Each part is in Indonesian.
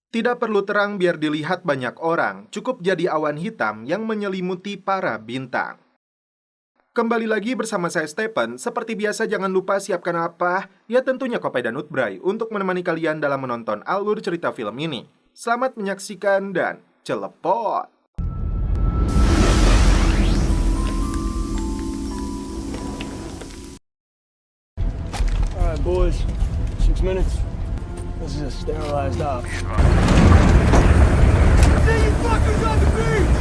Tidak perlu terang biar dilihat banyak orang, cukup jadi awan hitam yang menyelimuti para bintang. Kembali lagi bersama saya Stephen, seperti biasa jangan lupa siapkan apa? Ya tentunya kopi dan utbray untuk menemani kalian dalam menonton alur cerita film ini. Selamat menyaksikan dan celepot! Alright, boys. 6 minutes. This is a sterilized op. See you fuckers on the beach!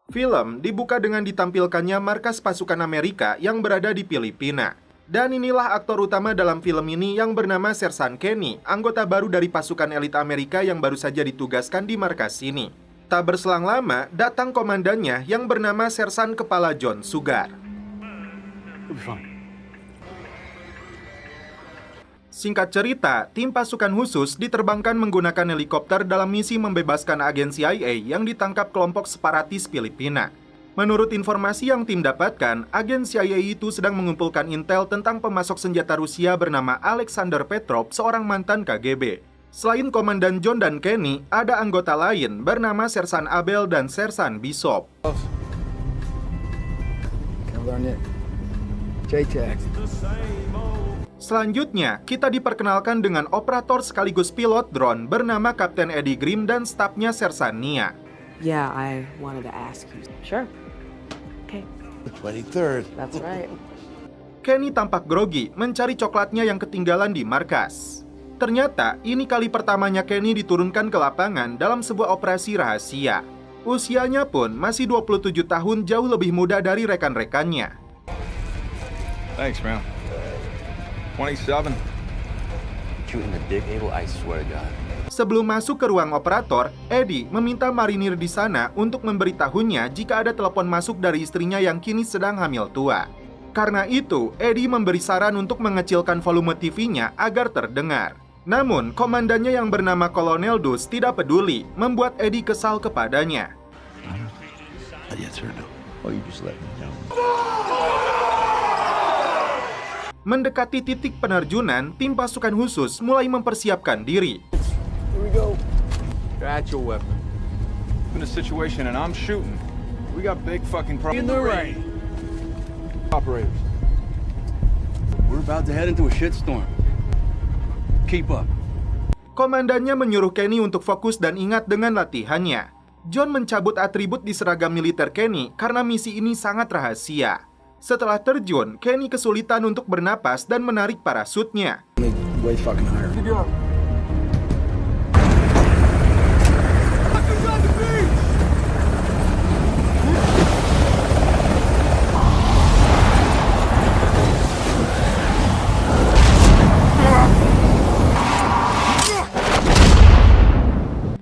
Film dibuka dengan ditampilkannya markas pasukan Amerika yang berada di Filipina. Dan inilah aktor utama dalam film ini yang bernama Sersan Kenny, anggota baru dari pasukan elit Amerika yang baru saja ditugaskan di markas ini. Tak berselang lama, datang komandannya yang bernama Sersan Kepala John Sugar. Singkat cerita, tim pasukan khusus diterbangkan menggunakan helikopter dalam misi membebaskan agen CIA yang ditangkap kelompok separatis Filipina. Menurut informasi yang tim dapatkan, agen CIA itu sedang mengumpulkan intel tentang pemasok senjata Rusia bernama Alexander Petrov, seorang mantan KGB. Selain Komandan John dan Kenny, ada anggota lain bernama Sersan Abel dan Sersan Bishop. Selanjutnya, kita diperkenalkan dengan operator sekaligus pilot drone bernama Kapten Eddie Grimm dan stafnya Sersan Nia. Yeah, I wanted to ask you. Sure. Okay. The 23rd. That's right. Kenny tampak grogi mencari coklatnya yang ketinggalan di markas. Ternyata, ini kali pertamanya Kenny diturunkan ke lapangan dalam sebuah operasi rahasia. Usianya pun masih 27 tahun, jauh lebih muda dari rekan-rekannya. Thanks, man. 27. You in the dick, Abel, I swear to God. Sebelum masuk ke ruang operator, Eddie meminta marinir di sana untuk memberitahunya jika ada telepon masuk dari istrinya yang kini sedang hamil tua. Karena itu, Eddie memberi saran untuk mengecilkan volume TV-nya agar terdengar. Namun, komandannya yang bernama Kolonel Dus tidak peduli, membuat Eddie kesal kepadanya. Mendekati titik penerjunan, tim pasukan khusus mulai mempersiapkan diri. Here we go. Got your weapon. In a situation and I'm shooting. We got big fucking In problems. the rain. Operators. We're about to head into a shitstorm. Keep up. Komandannya menyuruh Kenny untuk fokus dan ingat dengan latihannya. John mencabut atribut di seragam militer Kenny karena misi ini sangat rahasia. Setelah terjun, Kenny kesulitan untuk bernapas dan menarik parasutnya. Way fucking higher.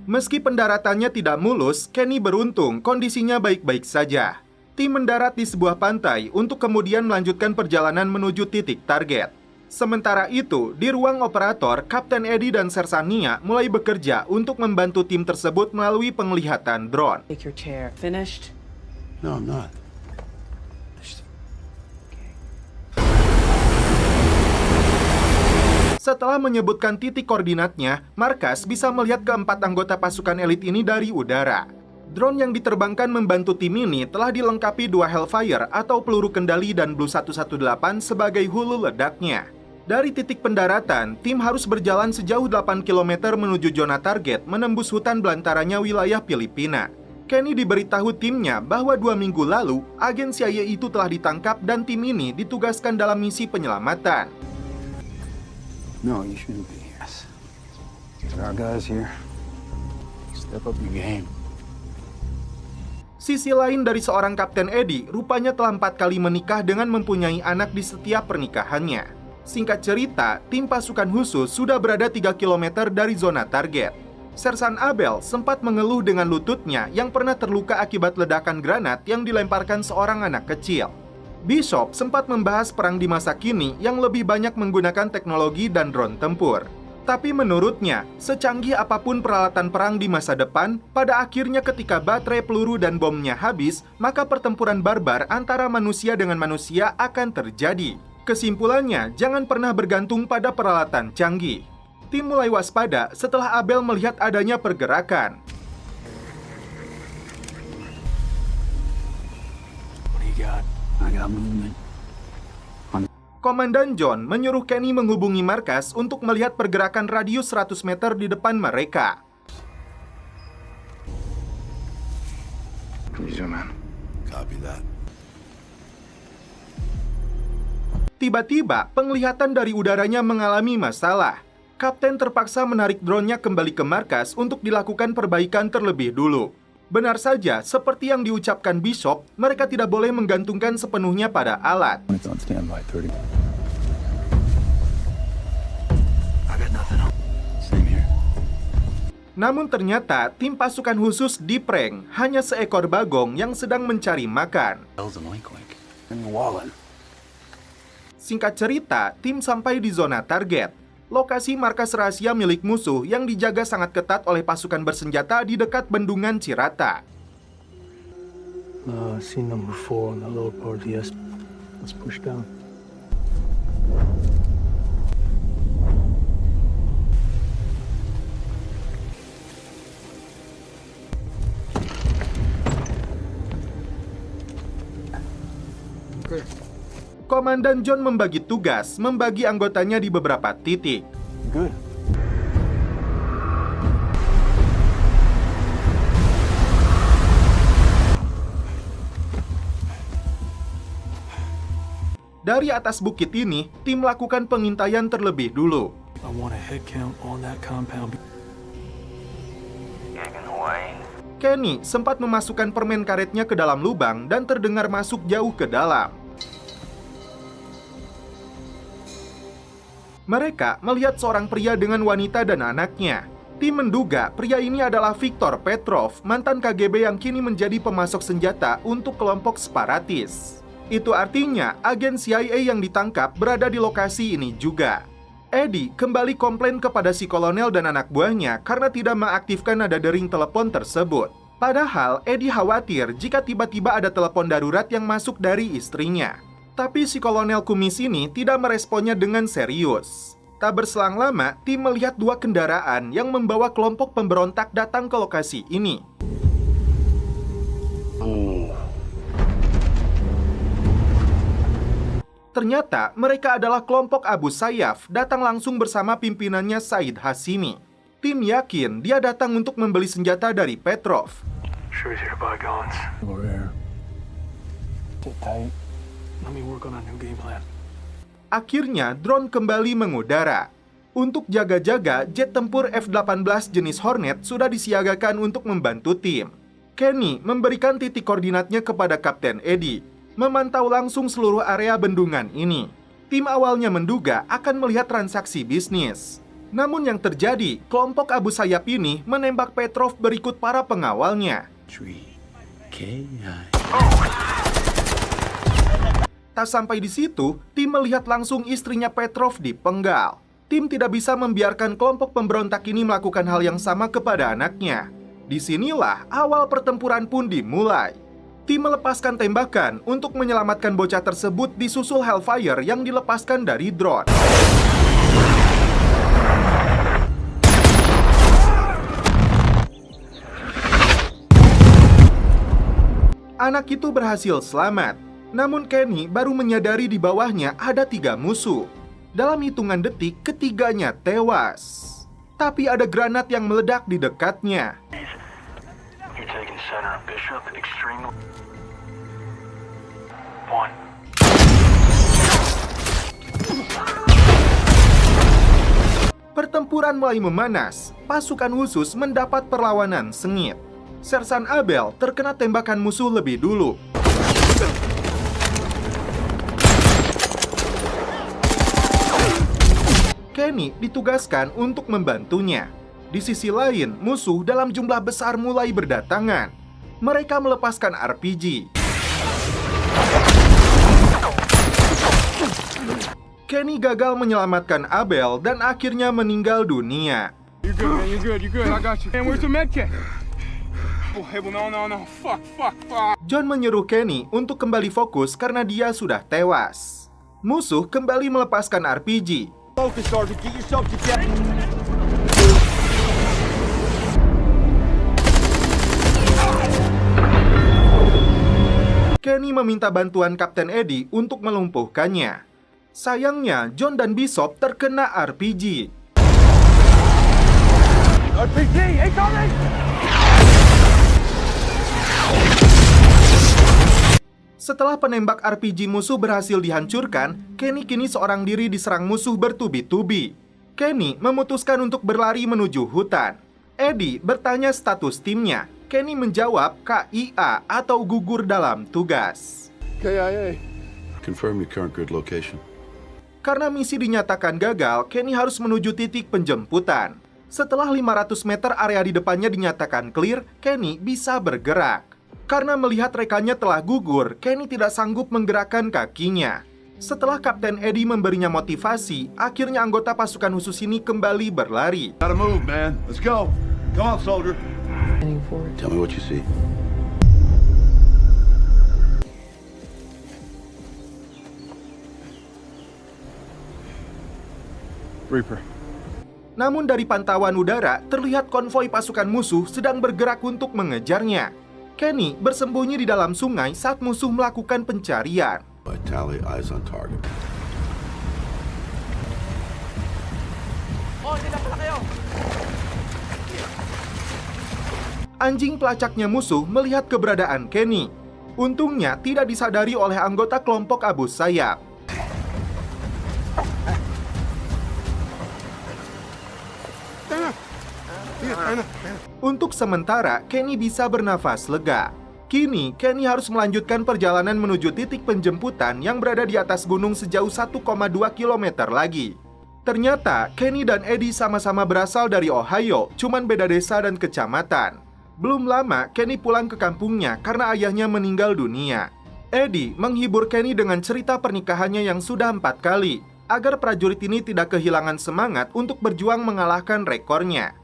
Meski pendaratannya tidak mulus, Kenny beruntung kondisinya baik-baik saja. Tim mendarat di sebuah pantai untuk kemudian melanjutkan perjalanan menuju titik target. Sementara itu, di ruang operator, Kapten Eddie dan Sersan Nia mulai bekerja untuk membantu tim tersebut melalui penglihatan drone. Take your chair. Finished? No, I'm not. Setelah menyebutkan titik koordinatnya, markas bisa melihat keempat anggota pasukan elit ini dari udara. Drone yang diterbangkan membantu tim ini telah dilengkapi 2 Hellfire atau peluru kendali dan Blue 118 sebagai hulu ledaknya. Dari titik pendaratan, tim harus berjalan sejauh 8 km menuju zona target menembus hutan belantaranya wilayah Filipina. Kenny diberitahu timnya bahwa 2 minggu lalu, agen CIA itu telah ditangkap dan tim ini ditugaskan dalam misi penyelamatan. No, you shouldn't be. Yes. There are guys here. Step up your game. Sisi lain dari seorang Kapten Eddie, rupanya telah 4 kali menikah dengan mempunyai anak di setiap pernikahannya. Singkat cerita, tim pasukan khusus sudah berada 3 km dari zona target. Sersan Abel sempat mengeluh dengan lututnya yang pernah terluka akibat ledakan granat yang dilemparkan seorang anak kecil. Bishop sempat membahas perang di masa kini yang lebih banyak menggunakan teknologi dan drone tempur. Tapi menurutnya, secanggih apapun peralatan perang di masa depan, pada akhirnya ketika baterai peluru dan bomnya habis, maka pertempuran barbar antara manusia dengan manusia akan terjadi. Kesimpulannya, jangan pernah bergantung pada peralatan canggih. Tim mulai waspada setelah Abel melihat adanya pergerakan. What do you got? I got movement. Komandan John menyuruh Kenny menghubungi markas untuk melihat pergerakan radius 100 meter di depan mereka. Can you zoom in? Copy that. Tiba-tiba, penglihatan dari udaranya mengalami masalah. Kapten terpaksa menarik drone-nya kembali ke markas untuk dilakukan perbaikan terlebih dulu. Benar saja, seperti yang diucapkan Bishop, mereka tidak boleh menggantungkan sepenuhnya pada alat. It's on standby 30. I got nothing on. Same here. Namun ternyata, tim pasukan khusus diprank hanya seekor bagong yang sedang mencari makan. Hell's an oink-oink. And Wallen. Singkat cerita, tim sampai di zona target. Lokasi markas rahasia milik musuh yang dijaga sangat ketat oleh pasukan bersenjata di dekat bendungan Cirata. Scene number 4 on the lower part of the S. Let's push down. Komandan John membagi tugas, membagi anggotanya di beberapa titik. Good. Dari atas bukit ini, tim melakukan pengintaian terlebih dulu. I want a head count on that compound. Kenny sempat memasukkan permen karetnya ke dalam lubang dan terdengar masuk jauh ke dalam. Mereka melihat seorang pria dengan wanita dan anaknya. Tim menduga pria ini adalah Viktor Petrov, mantan KGB yang kini menjadi pemasok senjata untuk kelompok separatis. Itu artinya agen CIA yang ditangkap berada di lokasi ini juga. Eddie kembali komplain kepada si kolonel dan anak buahnya karena tidak mengaktifkan nada dering telepon tersebut. Padahal Eddie khawatir jika tiba-tiba ada telepon darurat yang masuk dari istrinya. Tapi si kolonel kumis ini tidak meresponnya dengan serius. Tak berselang lama, tim melihat dua kendaraan yang membawa kelompok pemberontak datang ke lokasi ini. Ternyata mereka adalah kelompok Abu Sayyaf datang langsung bersama pimpinannya Said Hashimi. Tim yakin dia datang untuk membeli senjata dari Petrov. Sure he's here by guns. Over here. Sit tight. Let me work on a new game plan. Akhirnya, drone kembali mengudara. Untuk jaga-jaga, jet tempur F-18 jenis Hornet sudah disiagakan untuk membantu tim. Kenny memberikan titik koordinatnya kepada Kapten Eddie, memantau langsung seluruh area bendungan ini. Tim awalnya menduga akan melihat transaksi bisnis. Namun yang terjadi, kelompok Abu Sayyaf ini menembak Petrov berikut para pengawalnya. 3KI. Tak sampai di situ, tim melihat langsung istrinya Petrov dipenggal. Tim tidak bisa membiarkan kelompok pemberontak ini melakukan hal yang sama kepada anaknya. Disinilah awal pertempuran pun dimulai. Tim melepaskan tembakan untuk menyelamatkan bocah tersebut disusul Hellfire yang dilepaskan dari drone. Anak itu berhasil selamat. Namun Kenny baru menyadari di bawahnya ada 3 musuh. Dalam hitungan detik, ketiganya tewas. Tapi ada granat yang meledak di dekatnya. You're taking center of Bishop, extreme. 1. Pertempuran mulai memanas. Pasukan khusus mendapat perlawanan sengit. Sersan Abel terkena tembakan musuh lebih dulu. Kenny ditugaskan untuk membantunya. Di sisi lain, musuh dalam jumlah besar mulai berdatangan. Mereka melepaskan RPG. Kenny gagal menyelamatkan Abel dan akhirnya meninggal dunia. You're good, man. You're good. I got you. Man, where's the med kit? Oh, hey, well, no. Fuck. John menyuruh Kenny untuk kembali fokus karena dia sudah tewas. Musuh kembali melepaskan RPG. Focus, Sergeant. Get yourself together. Kenny meminta bantuan Kapten Eddie untuk melumpuhkannya. Sayangnya, John dan Bishop terkena RPG. RPG, incoming! Setelah penembak RPG musuh berhasil dihancurkan, Kenny kini seorang diri diserang musuh bertubi-tubi. Kenny memutuskan untuk berlari menuju hutan. Eddie bertanya status timnya. Kenny menjawab KIA atau gugur dalam tugas. KIA. Confirm your current grid location. Karena misi dinyatakan gagal, Kenny harus menuju titik penjemputan. Setelah 500 meter area di depannya dinyatakan clear, Kenny bisa bergerak. Karena melihat rekannya telah gugur, Kenny tidak sanggup menggerakkan kakinya. Setelah Kapten Eddie memberinya motivasi, akhirnya anggota pasukan khusus ini kembali berlari. Gotta move, man. Let's go. Come on, soldier. Heading forward. Tell me what you see. Reaper. Namun dari pantauan udara, terlihat konvoi pasukan musuh sedang bergerak untuk mengejarnya. Kenny bersembunyi di dalam sungai saat musuh melakukan pencarian. By tally, eyes on target. Anjing pelacaknya musuh melihat keberadaan Kenny. Untungnya tidak disadari oleh anggota kelompok Abu Sayyaf. Untuk sementara, Kenny bisa bernafas lega. Kini, Kenny harus melanjutkan perjalanan menuju titik penjemputan yang berada di atas gunung sejauh 1,2 km lagi. Ternyata, Kenny dan Eddie sama-sama berasal dari Ohio, cuman beda desa dan kecamatan. Belum lama, Kenny pulang ke kampungnya karena ayahnya meninggal dunia. Eddie menghibur Kenny dengan cerita pernikahannya yang sudah 4 kali, agar prajurit ini tidak kehilangan semangat untuk berjuang mengalahkan rekornya.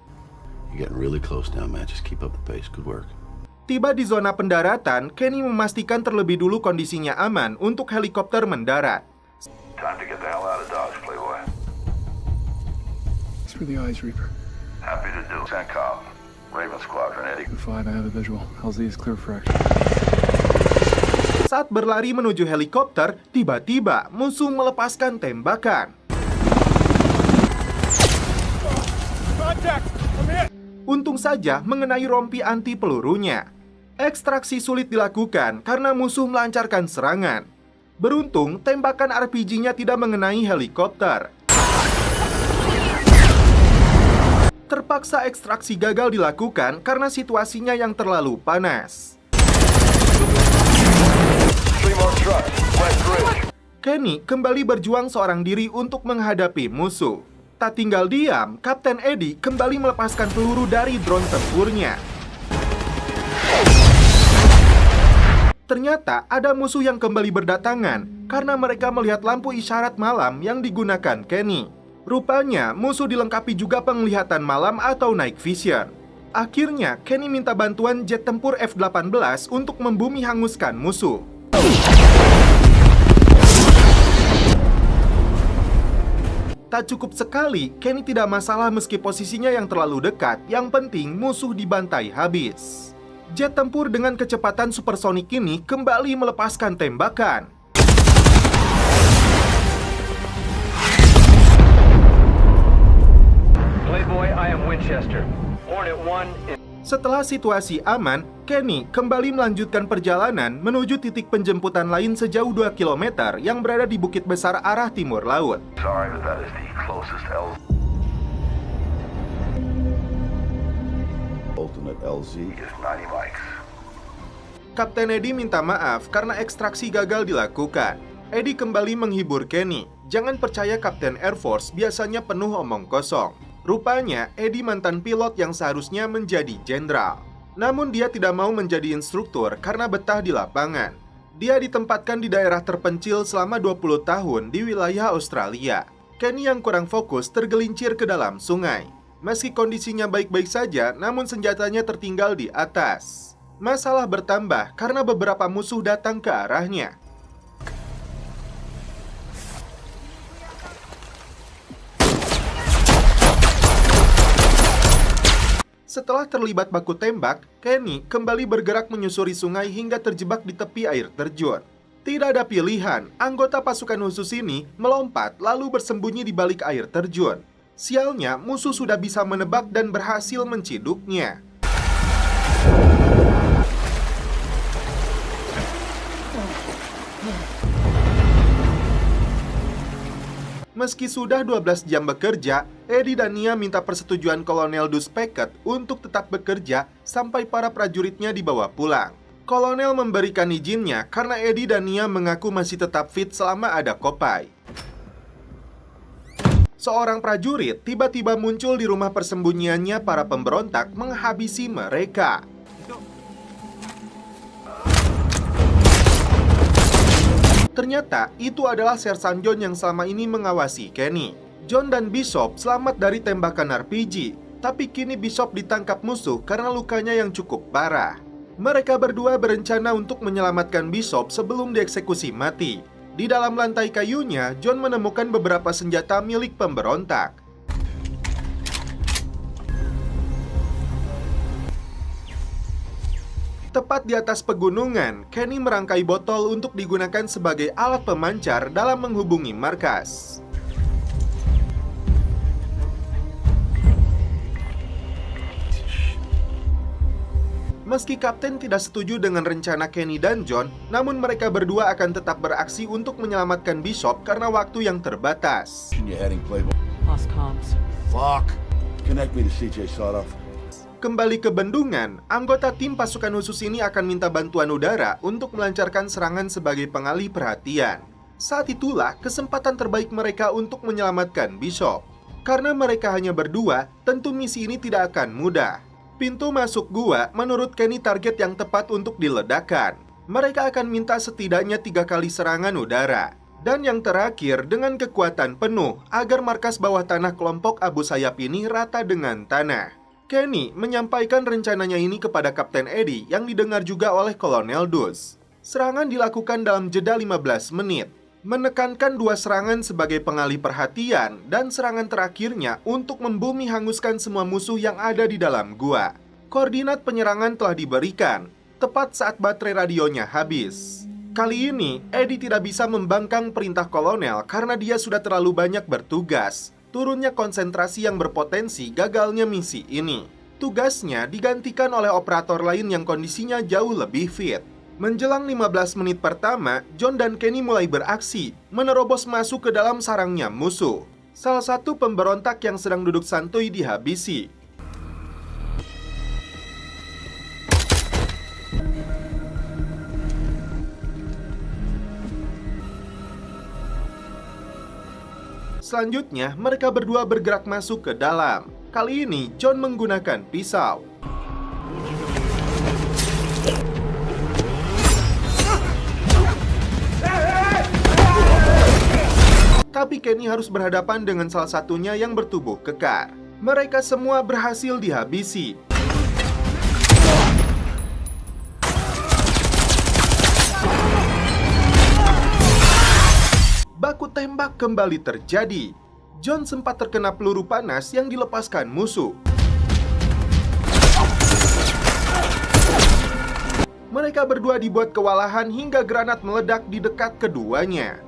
You're getting really close now, man. Just keep up the pace. Good work. Tiba di zona pendaratan, Kenny memastikan terlebih dulu kondisinya aman untuk helikopter mendarat. Time to get the hell out of Dodge, Playboy. It's for the eyes, Reaper. Happy to do. CENTCOM, Raven Squadron, Eddie. 5, I have a visual. LZ is clear for action. Saat berlari menuju helikopter, tiba-tiba musuh melepaskan tembakan. Untung saja mengenai rompi anti pelurunya. Ekstraksi sulit dilakukan karena musuh melancarkan serangan. Beruntung, tembakan RPG-nya tidak mengenai helikopter. Terpaksa ekstraksi gagal dilakukan karena situasinya yang terlalu panas. Kenny kembali berjuang seorang diri untuk menghadapi musuh. Tak tinggal diam, Kapten Eddie kembali melepaskan peluru dari drone tempurnya. Ternyata ada musuh yang kembali berdatangan karena mereka melihat lampu isyarat malam yang digunakan Kenny. Rupanya musuh dilengkapi juga penglihatan malam atau night vision. Akhirnya Kenny minta bantuan jet tempur F-18 untuk membumi hanguskan musuh. Tak cukup sekali, Kenny tidak masalah meski posisinya yang terlalu dekat. Yang penting musuh dibantai habis. Jet tempur dengan kecepatan supersonik ini kembali melepaskan tembakan. Playboy, I am Winchester. Hornet 1 is... Setelah situasi aman, Kenny kembali melanjutkan perjalanan menuju titik penjemputan lain sejauh 2 km yang berada di Bukit Besar arah timur laut. Sorry, but that is the closest Ultimate LZ. is 90 mics. Kapten Eddie minta maaf karena ekstraksi gagal dilakukan. Eddie kembali menghibur Kenny. Jangan percaya Kapten Air Force biasanya penuh omong kosong. Rupanya, Eddie mantan pilot yang seharusnya menjadi jenderal. Namun dia tidak mau menjadi instruktur karena betah di lapangan. Dia ditempatkan di daerah terpencil selama 20 tahun di wilayah Australia. Kenny yang kurang fokus tergelincir ke dalam sungai. Meski kondisinya baik-baik saja, namun senjatanya tertinggal di atas. Masalah bertambah karena beberapa musuh datang ke arahnya. Setelah terlibat baku tembak, Kenny kembali bergerak menyusuri sungai hingga terjebak di tepi air terjun. Tidak ada pilihan, anggota pasukan khusus ini melompat lalu bersembunyi di balik air terjun. Sialnya, musuh sudah bisa menebak dan berhasil menciduknya. Meski sudah 12 jam bekerja, Eddie dan Nia minta persetujuan Kolonel Dus Packard untuk tetap bekerja sampai para prajuritnya dibawa pulang. Kolonel memberikan izinnya karena Eddie dan Nia mengaku masih tetap fit selama ada Kopai. Seorang prajurit tiba-tiba muncul di rumah persembunyiannya para pemberontak menghabisi mereka. Ternyata itu adalah Sersan John yang selama ini mengawasi Kenny. John dan Bishop selamat dari tembakan RPG, tapi kini Bishop ditangkap musuh karena lukanya yang cukup parah. Mereka berdua berencana untuk menyelamatkan Bishop sebelum dieksekusi mati. Di dalam lantai kayunya, John menemukan beberapa senjata milik pemberontak. Tepat di atas pegunungan, Kenny merangkai botol untuk digunakan sebagai alat pemancar dalam menghubungi markas. Meski Kapten tidak setuju dengan rencana Kenny dan John, namun mereka berdua akan tetap beraksi untuk menyelamatkan Bishop karena waktu yang terbatas. You're heading, Playboy. Lost comms. Fuck. Connect me to CJ Sardoff. Kembali ke bendungan, anggota tim pasukan khusus ini akan minta bantuan udara untuk melancarkan serangan sebagai pengalih perhatian. Saat itulah kesempatan terbaik mereka untuk menyelamatkan Bishop. Karena mereka hanya berdua, tentu misi ini tidak akan mudah. Pintu masuk gua menurut Kenny target yang tepat untuk diledakkan. Mereka akan minta setidaknya 3 kali serangan udara. Dan yang terakhir dengan kekuatan penuh agar markas bawah tanah kelompok Abu Sayyaf ini rata dengan tanah. Kenny menyampaikan rencananya ini kepada Kapten Eddie yang didengar juga oleh Kolonel Dus. Serangan dilakukan dalam jeda 15 menit. Menekankan 2 serangan sebagai pengalih perhatian dan serangan terakhirnya untuk membumi hanguskan semua musuh yang ada di dalam gua. Koordinat penyerangan telah diberikan, tepat saat baterai radionya habis. Kali ini, Eddie tidak bisa membangkang perintah Kolonel karena dia sudah terlalu banyak bertugas. Turunnya konsentrasi yang berpotensi gagalnya misi ini. Tugasnya digantikan oleh operator lain yang kondisinya jauh lebih fit. Menjelang 15 menit pertama, John dan Kenny mulai beraksi, menerobos masuk ke dalam sarangnya musuh. Salah satu pemberontak yang sedang duduk santuy dihabisi. Selanjutnya, mereka berdua bergerak masuk ke dalam. Kali ini, John menggunakan pisau. Tapi Kenny harus berhadapan dengan salah satunya yang bertubuh kekar. Mereka semua berhasil dihabisi. Baku tembak kembali terjadi. John sempat terkena peluru panas yang dilepaskan musuh. Mereka berdua dibuat kewalahan hingga granat meledak di dekat keduanya.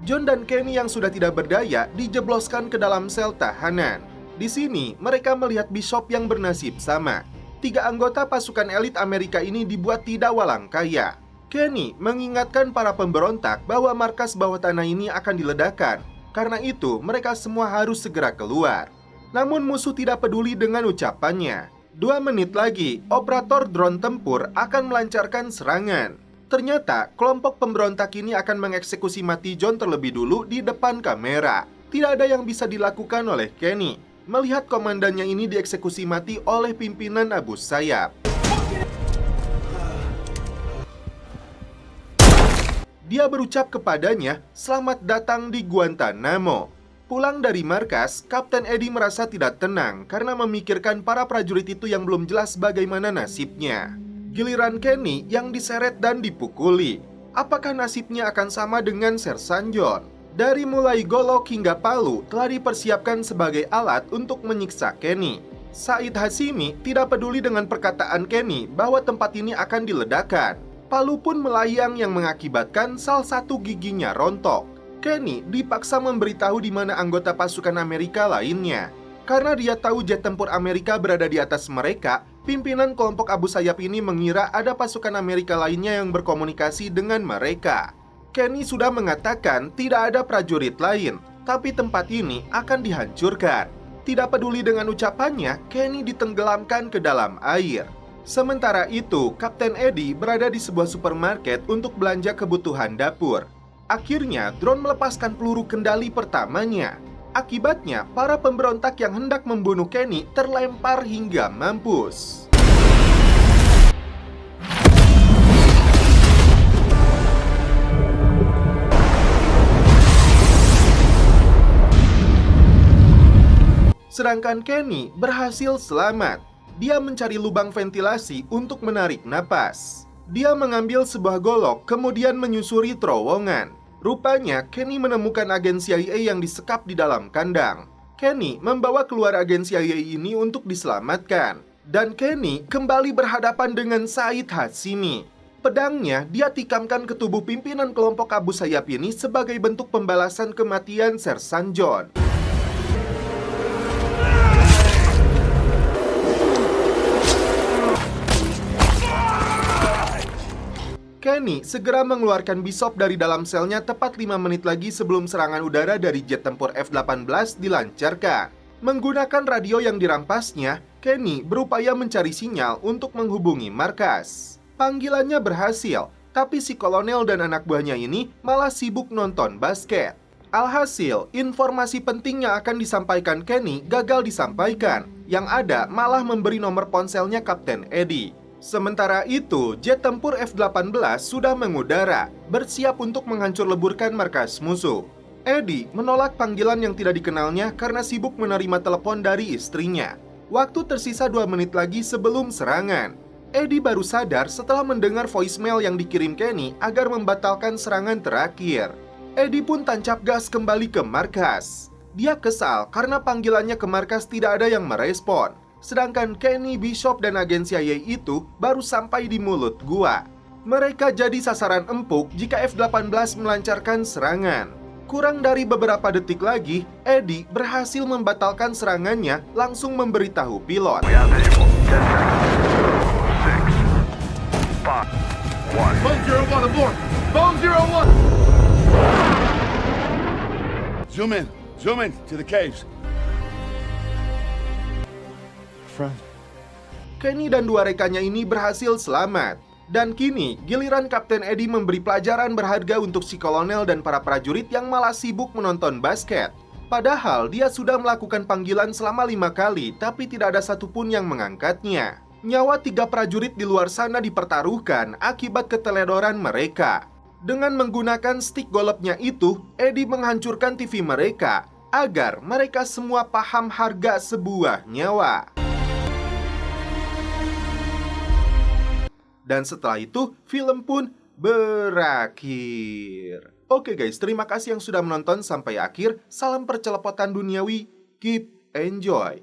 John dan Kenny yang sudah tidak berdaya dijebloskan ke dalam sel tahanan. Di sini, mereka melihat Bishop yang bernasib sama. 3 anggota pasukan elit Amerika ini dibuat tidak walang kaya. Kenny mengingatkan para pemberontak bahwa markas bawah tanah ini akan diledakkan. Karena itu, mereka semua harus segera keluar. Namun musuh tidak peduli dengan ucapannya. 2 menit lagi, operator drone tempur akan melancarkan serangan. Ternyata, kelompok pemberontak ini akan mengeksekusi mati John terlebih dulu di depan kamera. Tidak ada yang bisa dilakukan oleh Kenny melihat komandannya ini dieksekusi mati oleh pimpinan Abu Sayyaf. Dia berucap kepadanya, "Selamat datang di Guantanamo." Pulang dari markas, Kapten Eddie merasa tidak tenang karena memikirkan para prajurit itu yang belum jelas bagaimana nasibnya. Giliran Kenny yang diseret dan dipukuli. Apakah nasibnya akan sama dengan Sersan John? Dari mulai golok hingga palu telah dipersiapkan sebagai alat untuk menyiksa Kenny. Said Hashimi tidak peduli dengan perkataan Kenny bahwa tempat ini akan diledakkan. Palu pun melayang yang mengakibatkan salah satu giginya rontok. Kenny dipaksa memberitahu di mana anggota pasukan Amerika lainnya. Karena dia tahu jet tempur Amerika berada di atas mereka, pimpinan kelompok Abu Sayyaf ini mengira ada pasukan Amerika lainnya yang berkomunikasi dengan mereka. Kenny sudah mengatakan tidak ada prajurit lain, tapi tempat ini akan dihancurkan. Tidak peduli dengan ucapannya, Kenny ditenggelamkan ke dalam air. Sementara itu, Kapten Eddie berada di sebuah supermarket untuk belanja kebutuhan dapur. Akhirnya, drone melepaskan peluru kendali pertamanya. Akibatnya, para pemberontak yang hendak membunuh Kenny terlempar hingga mampus. Sedangkan Kenny berhasil selamat. Dia mencari lubang ventilasi untuk menarik napas. Dia mengambil sebuah golok, kemudian menyusuri terowongan. Rupanya, Kenny menemukan agen CIA yang disekap di dalam kandang. Kenny membawa keluar agen CIA ini untuk diselamatkan. Dan Kenny kembali berhadapan dengan Said Hashimi. Pedangnya dia tikamkan ke tubuh pimpinan kelompok Abu Sayyaf ini sebagai bentuk pembalasan kematian Sersan John. Kenny segera mengeluarkan Bishop dari dalam selnya tepat 5 menit lagi sebelum serangan udara dari jet tempur F-18 dilancarkan. Menggunakan radio yang dirampasnya, Kenny berupaya mencari sinyal untuk menghubungi markas. Panggilannya berhasil, tapi si kolonel dan anak buahnya ini malah sibuk nonton basket. Alhasil, informasi penting yang akan disampaikan Kenny gagal disampaikan. Yang ada malah memberi nomor ponselnya Kapten Eddie. Sementara itu, jet tempur F-18 sudah mengudara, bersiap untuk menghancur leburkan markas musuh. Eddie menolak panggilan yang tidak dikenalnya karena sibuk menerima telepon dari istrinya. Waktu tersisa 2 menit lagi sebelum serangan. Eddie baru sadar setelah mendengar voicemail yang dikirim Kenny agar membatalkan serangan terakhir. Eddie pun tancap gas kembali ke markas. Dia kesal karena panggilannya ke markas tidak ada yang merespon. Sedangkan Kenny, Bishop, dan agen CIA itu baru sampai di mulut gua. Mereka jadi sasaran empuk jika F-18 melancarkan serangan. Kurang dari beberapa detik lagi, Eddie berhasil membatalkan serangannya langsung memberitahu pilot. We have visual. 10 seconds. 6, 5, 1. Bone 01 aboard! Bone 01! Zoom in to the caves. Kenny dan 2 rekannya ini berhasil selamat. Dan kini, giliran Kapten Eddie memberi pelajaran berharga untuk si kolonel dan para prajurit yang malah sibuk menonton basket. Padahal dia sudah melakukan panggilan selama 5 kali, tapi tidak ada satupun yang mengangkatnya. Nyawa 3 prajurit di luar sana dipertaruhkan akibat keteledoran mereka. Dengan menggunakan stick golopnya itu, Eddie menghancurkan TV mereka agar mereka semua paham harga sebuah nyawa. Dan setelah itu, film pun berakhir. Oke guys, terima kasih yang sudah menonton sampai akhir. Salam percelepotan duniawi. Keep enjoy.